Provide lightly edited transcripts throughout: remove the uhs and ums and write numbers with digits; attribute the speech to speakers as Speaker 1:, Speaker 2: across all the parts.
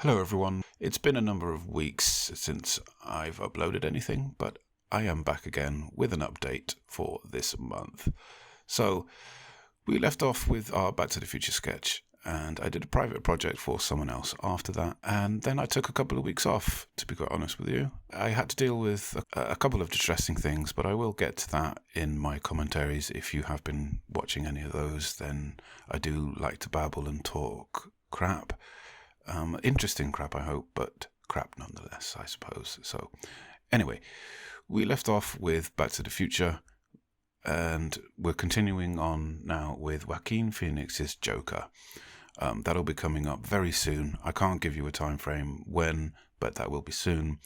Speaker 1: Hello everyone. It's been a number of weeks since I've uploaded anything, but I am back again with an update for this month. So we left off with our Back to the Future sketch, and I did a private project for someone else after that, and then I took a couple of weeks off, to be quite honest with you. I had to deal with a couple of distressing things, but I will get to that in my commentaries. If you have been watching any of those, then I do like to babble and talk crap. Interesting crap, I hope, but crap nonetheless, I suppose. So, anyway, we left off with Back to the Future, and we're continuing on now with Joaquin Phoenix's Joker. That'll be coming up very soon. I can't give you a time frame when, but that will be soon.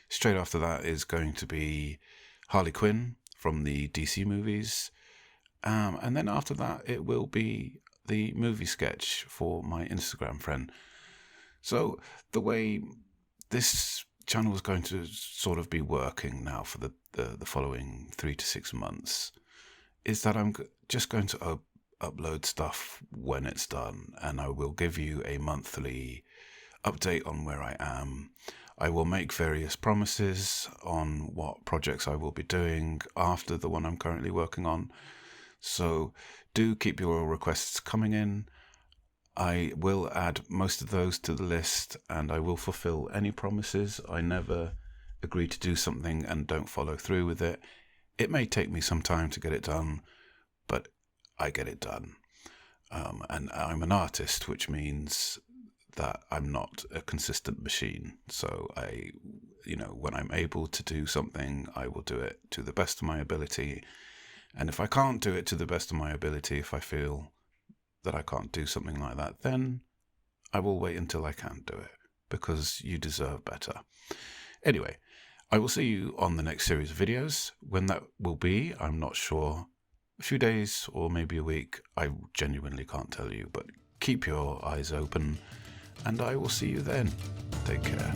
Speaker 1: Straight after that is going to be Harley Quinn from the DC movies, and then after that it will be the movie sketch for my Instagram friend. So the way this channel is going to sort of be working now for the following 3 to 6 months is that I'm just going to upload stuff when it's done, and I will give you a monthly update on where I am. I will make various promises on what projects I will be doing after the one I'm currently working on. So do keep your requests coming in. I will add most of those to the list, and I will fulfill any promises. I never agree to do something and don't follow through with it. It may take me some time to get it done, but I get it done. And I'm an artist, which means that I'm not a consistent machine. So when I'm able to do something, I will do it to the best of my ability. And if I can't do it to the best of my ability, if I feel that I can't do something like that, then I will wait until I can do it, because you deserve better. Anyway, I will see you on the next series of videos. When that will be, I'm not sure. A few days or maybe a week. I genuinely can't tell you, but keep your eyes open, and I will see you then. Take care.